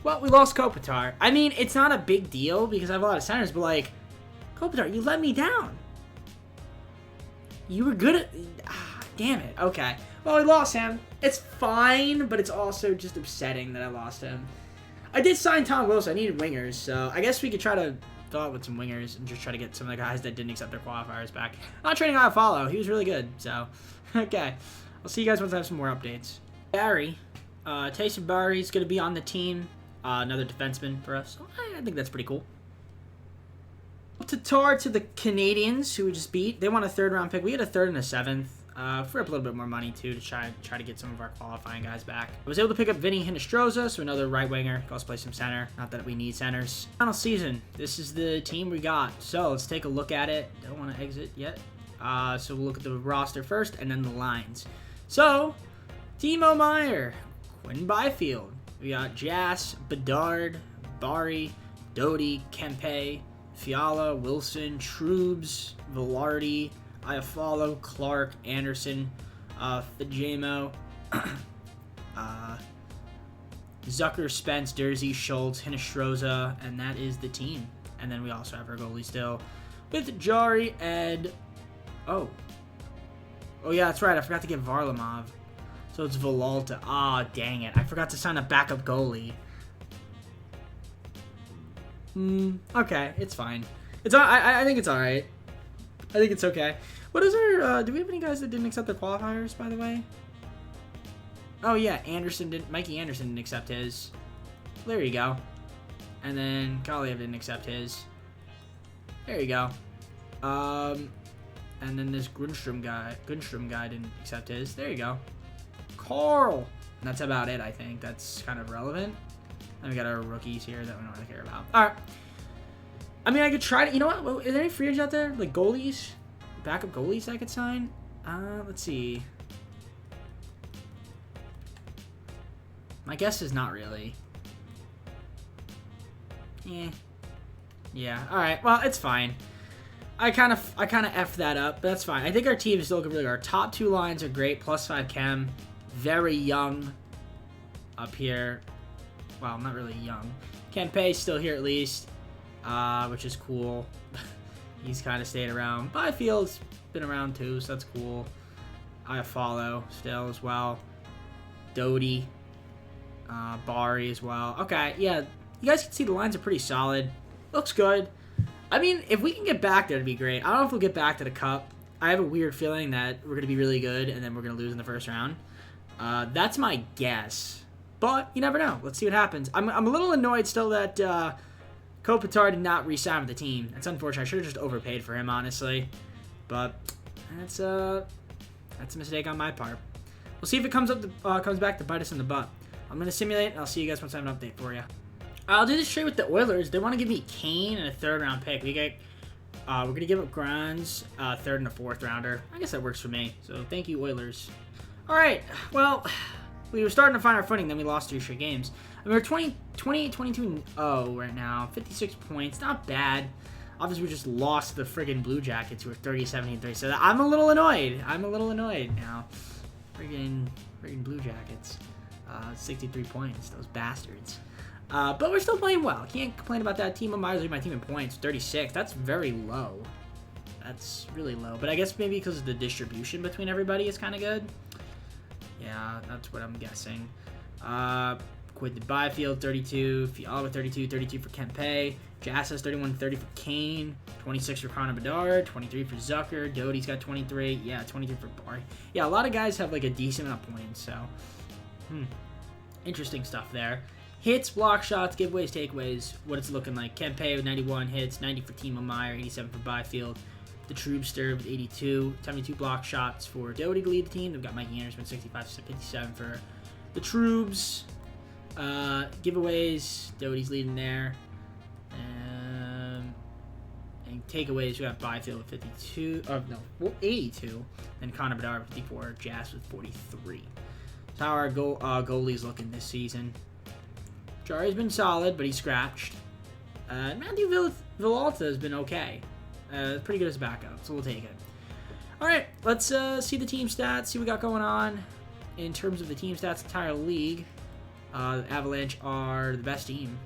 [SPEAKER 1] Well, we lost Kopitar. I mean, it's not a big deal because I have a lot of centers, but like, Kopitar, you let me down. You were good at... damn it. Okay. Well, we lost him. It's fine, but it's also just upsetting that I lost him. I did sign Tom Wilson. I needed wingers, so I guess we could try to fill out with some wingers and just try to get some of the guys that didn't accept their qualifiers back. I'm not trading Iafallo. He was really good, so... Okay. I'll see you guys once I have some more updates. Barry. Taysom Barry's going to be on the team. Another defenseman for us. So I think that's pretty cool. Tatar to the Canadians, who we just beat. They want a third-round pick. We had a third and a seventh. For up a little bit more money, too, to try to get some of our qualifying guys back. I was able to pick up Vinny Hinostroza, so another right winger. Can also play some center. Not that we need centers. Final season. This is the team we got. So let's take a look at it. Don't want to exit yet. So we'll look at the roster first, and then the lines. So, Timo Meier, Quinn Byfield. We got Jas, Bedard, Bari, Doty, Kempe, Fiala, Wilson, Trubes, Velarde, Iafallo, Clark, Anderson, Fajemo, Zucker, Spence, Dersey, Schultz, Hinostroza, and that is the team. And then we also have our goalie still with Jari and... Oh, yeah, that's right. I forgot to get Varlamov. So it's Villalta. Ah, dang it. I forgot to sign a backup goalie. Okay, it's fine. I think it's alright. I think it's okay. What is our, do we have any guys that didn't accept their qualifiers, by the way? Oh, yeah, Mikey Anderson didn't accept his. There you go. And then Kaliev didn't accept his. There you go. And then this Grundstrom guy didn't accept his. There you go. Carl. And that's about it, I think. That's kind of relevant. And we got our rookies here that we don't really care about. All right. I mean, I could try to... You know what? Is there any free agents out there? Like goalies? Backup goalies I could sign? Let's see. My guess is not really. Yeah. All right. Well, it's fine. I kind of effed that up, but that's fine. I think our team is still looking really good. Our top two lines are great. +5 chem. Very young up here. Well, not really young. Kempe's still here at least, which is cool. He's kind of stayed around. Byfield's been around too, so that's cool. Iafallo still as well. Doty. Bari as well. Okay, yeah. You guys can see the lines are pretty solid. Looks good. I mean, if we can get back there, it'd be great. I don't know if we'll get back to the Cup. I have a weird feeling that we're going to be really good, and then we're going to lose in the first round. That's my guess. But you never know. Let's see what happens. I'm a little annoyed still that Kopitar did not re-sign with the team. It's unfortunate. I should have just overpaid for him, honestly. But that's a mistake on my part. We'll see if it comes back to bite us in the butt. I'm going to simulate, and I'll see you guys once I have an update for you. I'll do this trade with the Oilers. They want to give me Kane and a third-round pick. We're going to give up Granz, third and a fourth rounder. I guess that works for me. So thank you, Oilers. All right. Well, we were starting to find our footing. Then we lost 3 straight games. I mean, we're 28, 22-0 right now. 56 points. Not bad. Obviously, we just lost the friggin' Blue Jackets who are 30-17-37. I'm a little annoyed. Now. Friggin' Blue Jackets. 63 points. Those bastards. But we're still playing well. Can't complain about that. Timo Meier's leading my team in points, 36. That's very low. That's really low. But I guess maybe because of the distribution between everybody is kind of good. Yeah, that's what I'm guessing. Quinn Byfield, 32. Fiala, 32. 32 for Kempe. Jas 31, 30 for Kane. 26 for Connor Bedard. 23 for Zucker. Doty's got 23. Yeah, 23 for Bari. Yeah, a lot of guys have like a decent amount of points. So, interesting stuff there. Hits, block shots, giveaways, takeaways, what it's looking like. Kempe with 91 hits, 90 for Timo Meyer, 87 for Byfield. The Troopster with 82, 72 block shots for Doty to lead the team. They've got Mikey Anderson with 65, 57 for the Troops. Giveaways, Doty's leading there. And takeaways, we got Byfield with 82, and Connor Bedard with 54, Jazz with 43. That's how our goalie's looking this season. Jari's been solid, but he's scratched. Matthew Villalta has been okay. Pretty good as a backup, so we'll take it. All right, let's see the team stats, see what we got going on in terms of the team stats, entire league. The Avalanche are the best team.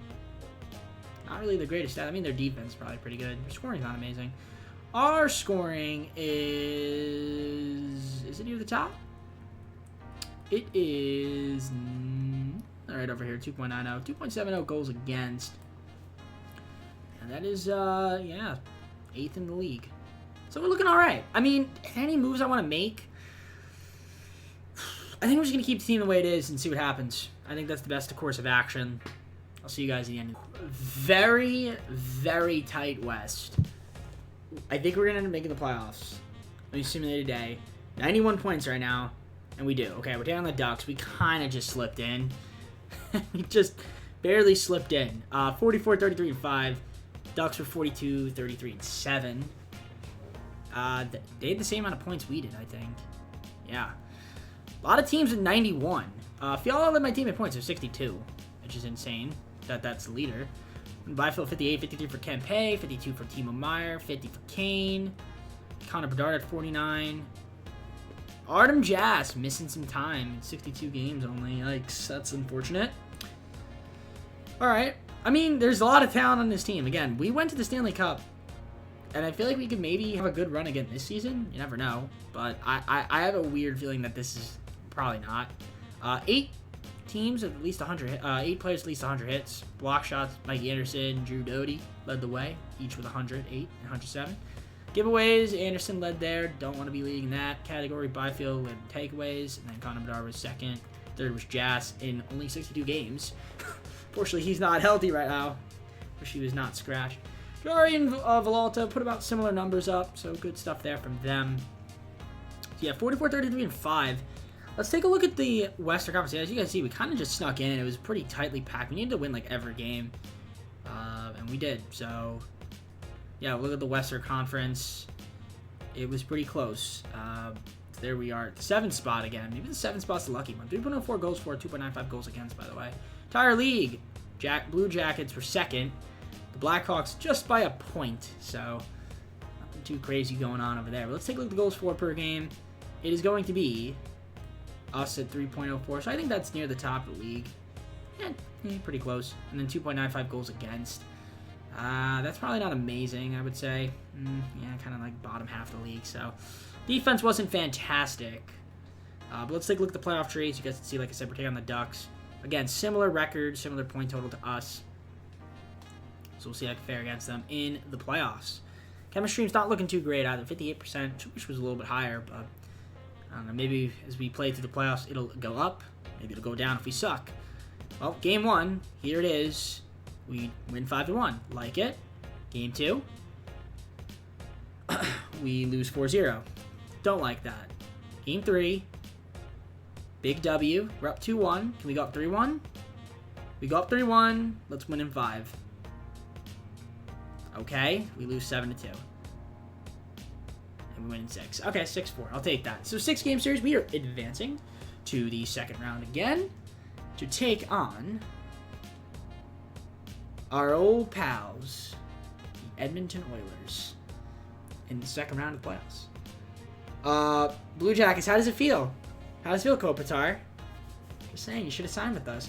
[SPEAKER 1] Not really the greatest stat. I mean, their defense is probably pretty good. Their scoring's not amazing. Our scoring is it near the top? It is right over here, 2.90, 2.70 goals against. And that is, 8th in the league. So we're looking all right. I mean, any moves I want to make, I think we're just going to keep the team the way it is and see what happens. I think that's the best course of action. I'll see you guys at the end. Very, very tight West. I think we're going to end up making the playoffs. Let me simulate a day. 91 points right now, and we do. Okay, we're down on the Ducks. We kind of just slipped in. We just barely slipped in. 44, 33, and 5. Ducks were 42, 33, and 7. They had the same amount of points we did, I think. Yeah. A lot of teams at 91. Fiala led my team in points of 62, which is insane. That's the leader. Byfield 58, 53 for Kempe, 52 for Timo Meyer, 50 for Kane. Connor Bedard at 49. Artem Jas missing some time in 62 games only. Yikes, that's unfortunate. All right. I mean, there's a lot of talent on this team. Again, we went to the Stanley Cup, and I feel like we could maybe have a good run again this season. You never know. But I have a weird feeling that this is probably not. 8 teams of at least 100, 8 players at least 100 hits. Block shots, Mikey Anderson, Drew Doty led the way, each with 108 and 107. Giveaways, Anderson led there. Don't want to be leading that category. Byfield led takeaways, and then Connor Bedard was second. Third was Jas in only 62 games. Fortunately, he's not healthy right now. Wish he was not scratched. Jari and Villalta put about similar numbers up, so good stuff there from them. So yeah, 44, 33, and 5. Let's take a look at the Western Conference. As you guys see, we kind of just snuck in. It was pretty tightly packed. We needed to win like every game, and we did. So yeah, look at the Western Conference. It was pretty close. There we are at the 7th spot again. Maybe the 7th spot's the lucky one. 3.04 goals for, 2.95 goals against, by the way. Entire league, Blue Jackets were second. The Blackhawks just by a point, so nothing too crazy going on over there. But let's take a look at the goals for per game. It is going to be us at 3.04, so I think that's near the top of the league. Yeah, pretty close. And then 2.95 goals against. That's probably not amazing, I would say. Yeah, kind of like bottom half of the league. So defense wasn't fantastic. But let's take a look at the playoff trades. You guys can see, like I said, we're taking on the Ducks. Again, similar record, similar point total to us. So we'll see how I can fare against them in the playoffs. Chemistry's not looking too great either. 58%, which was a little bit higher, but I don't know. Maybe as we play through the playoffs, it'll go up. Maybe it'll go down if we suck. Well, game 1, here it is. We win 5-1. Like it. Game 2, we lose 4-0. Don't like that. Game 3, big W. We're up 2-1. Can we go up 3-1? We go up 3-1. Let's win in 5. Okay, we lose 7-2. And we win in 6. Okay, 6-4. I'll take that. So 6-game series. We are advancing to the second round again to take on our old pals, the Edmonton Oilers, in the second round of the playoffs. Blue Jackets, how does it feel? How does it feel, Kopitar? Just saying, you should have signed with us.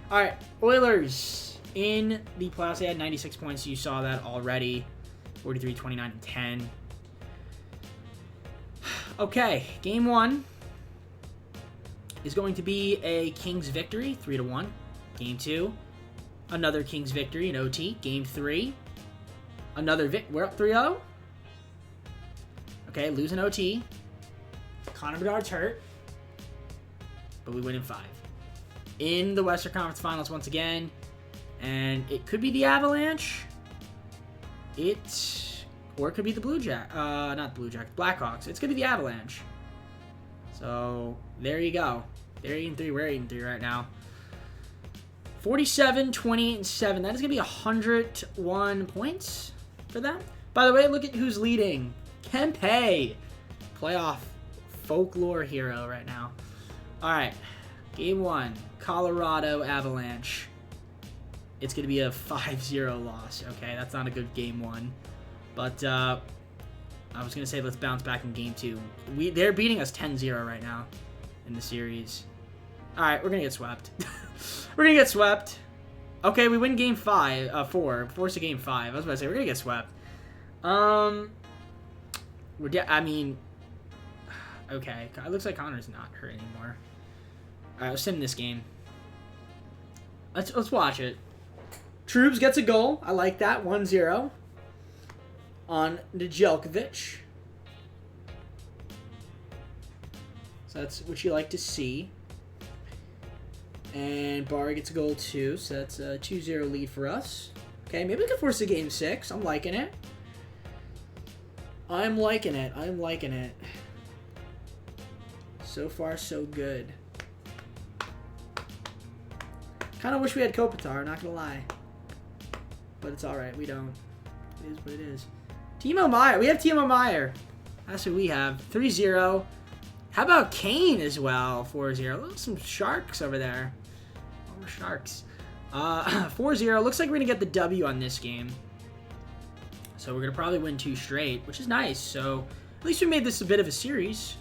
[SPEAKER 1] All right, Oilers in the playoffs. They had 96 points. You saw that already. 43, 29, and 10. Okay, game 1 is going to be a Kings victory, 3-1. Game 2, another Kings victory in OT. Game 3, another we're up 3-0. Okay, losing OT. Connor Bedard's hurt, but we win in 5. in the Western Conference Finals once again. And it could be the Avalanche. Or it could be the Blackhawks. It's going to be the Avalanche. So, there you go. They're 8-3. We're 8-3 right now. 47, 28, and 7. That is going to be 101 points for them. By the way, look at who's leading. Kempe. Playoff folklore hero right now. All right. Game 1. Colorado Avalanche. It's going to be a 5-0 loss. Okay, that's not a good game 1. But I was going to say let's bounce back in game 2. They're beating us 10-0 right now in the series. All right, we're going to get swept. We're going to get swept. Okay, we win game 4. Force to game 5. I was about to say, we're going to get swept. Okay. It looks like Connor's not hurt anymore. All right, let's sim this game. Let's watch it. Troops gets a goal. I like that. 1-0 on Nedeljkovic. So that's what you like to see. And Barr gets a goal too. So that's a 2-0 lead for us. Okay, maybe we can force a game 6. I'm liking it. I'm liking it. So far, so good. Kind of wish we had Kopitar, not gonna lie. But it's alright, we don't. It is what it is. Timo Meier. We have Timo Meier. That's who we have. 3-0. How about Kane as well? 4-0. Look, some Sharks over there. More Sharks. 4-0. Looks like we're going to get the W on this game. So we're going to probably win 2 straight, which is nice. So at least we made this a bit of a series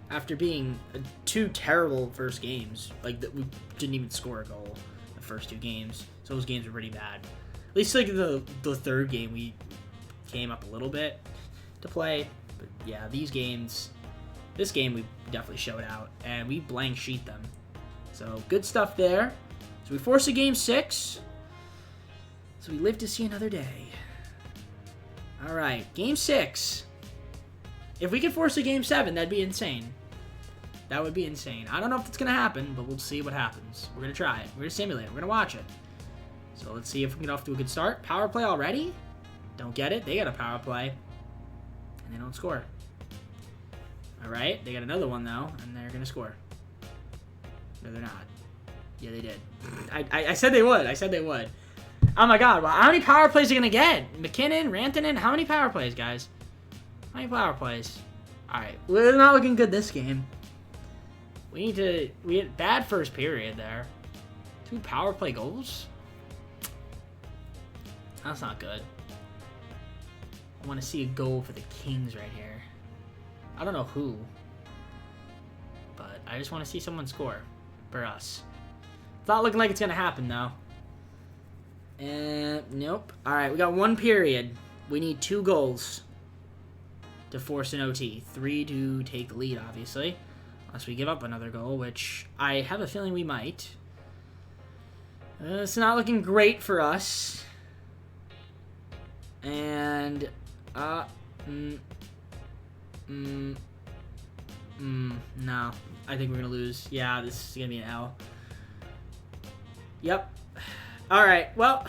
[SPEAKER 1] after being 2 terrible first games. Like, we didn't even score a goal the first 2 games. So those games were pretty bad. At least like the third game, we came up a little bit to play. But yeah, this game we definitely showed out. And we blank sheet them. So good stuff there. So we force a game 6. So we live to see another day. All right, game 6. If we could force a game 7, that'd be insane. That would be insane. I don't know if it's going to happen, but we'll see what happens. We're going to try it. We're going to simulate it. We're going to watch it. So let's see if we can get off to a good start. Power play already? Don't get it. They got a power play. And they don't score. All right. They got another one, though, and they're going to score. No, they're not. Yeah, they did. I said they would. I said they would. Oh, my God. Well, how many power plays are going to get? McKinnon, Rantanen? How many power plays, guys? How many power plays? All right. We're not looking good this game. We had bad first period there. 2 power play goals? That's not good. I want to see a goal for the Kings right here. I don't know who. But I just want to see someone score for us. It's not looking like it's going to happen, though. Nope. All right, we got 1 period. We need 2 goals to force an OT. 3 to take the lead, obviously. Unless we give up another goal, which I have a feeling we might. It's not looking great for us. And, no. I think we're going to lose. Yeah, this is going to be an L. Yep. All right, well,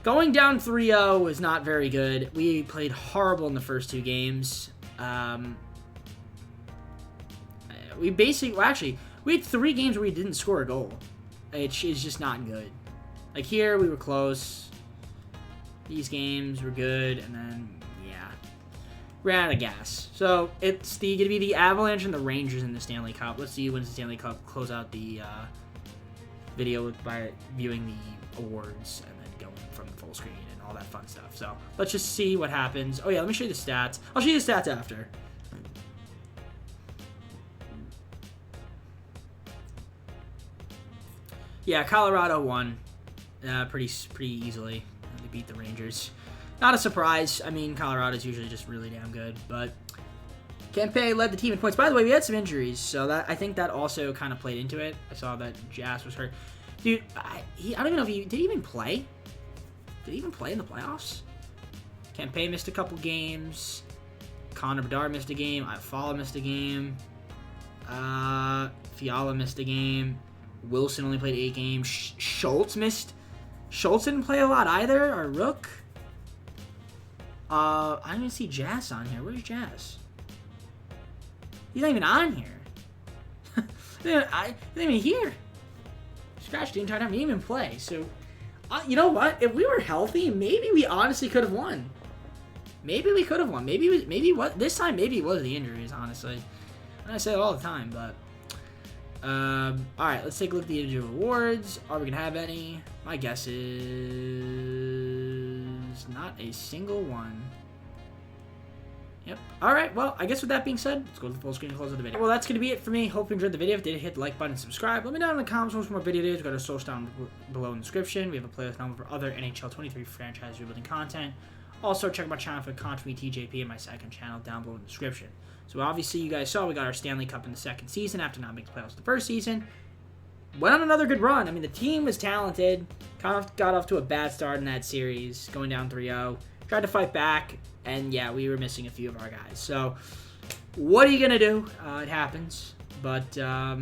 [SPEAKER 1] going down 3-0 was not very good. We played horrible in the first 2 games. We had 3 games where we didn't score a goal. It's just not good. Like here, we were close. These games were good, and then, yeah, ran out of gas. So it's going to be the Avalanche and the Rangers in the Stanley Cup. Let's see who wins the Stanley Cup. Close out the video by viewing the awards and then going from the full screen and all that fun stuff. So let's just see what happens. Oh yeah, let me show you the stats. I'll show you the stats after. Yeah, Colorado won pretty easily. They beat the Rangers. Not a surprise. I mean, Colorado's usually just really damn good, but Kempe led the team in points. By the way, we had some injuries, so I think that also kind of played into it. I saw that Jas was hurt. Dude, I don't even know if did he even play? Did he even play in the playoffs? Kempe missed a couple games. Connor Bedard missed a game. Fala missed a game. Fiala missed a game. Wilson only played 8 games. Schultz missed. Schultz didn't play a lot either. Our rook. I don't even see Jazz on here. Where's Jazz? He's not even on here. He's not even here. Scratched the entire time. He didn't even play. So, you know what? If we were healthy, maybe we honestly could have won. Maybe we could have won. This time, maybe it was the injuries, honestly. And I say it all the time, but... Alright, let's take a look at the individual awards. Are we going to have any? My guess is... not a single one. Yep. Alright, well, I guess with that being said, let's go to the full screen and close out the video. Well, that's going to be it for me. Hope you enjoyed the video. If you did, hit the like button and subscribe. Let me know in the comments what more videos. We've got our source down below in the description. We have a playlist now for other NHL 23 franchise rebuilding content. Also, check out my channel for content with TJP and my second channel down below in the description. So, obviously, you guys saw we got our Stanley Cup in the second season after not making the playoffs the first season. Went on another good run. I mean, the team was talented. Kind of got off to a bad start in that series, going down 3-0. Tried to fight back, and yeah, we were missing a few of our guys. So, what are you going to do? It happens. But, yeah,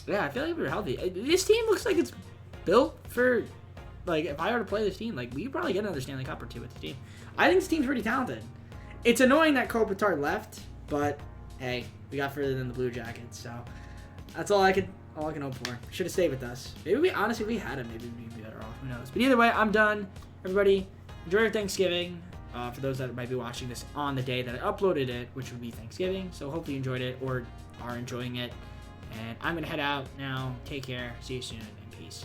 [SPEAKER 1] I feel like we were healthy. This team looks like it's built for... Like, if I were to play this team, like, we could probably get another Stanley Cup or two with the team. I think this team's pretty talented. It's annoying that Kopitar left, but, hey, we got further than the Blue Jackets, so that's all I can hope for. Should have stayed with us. Maybe if we had him, maybe we'd be better off. Who knows? But either way, I'm done. Everybody, enjoy your Thanksgiving. For those that might be watching this on the day that I uploaded it, which would be Thanksgiving. So hopefully you enjoyed it or are enjoying it. And I'm going to head out now. Take care. See you soon.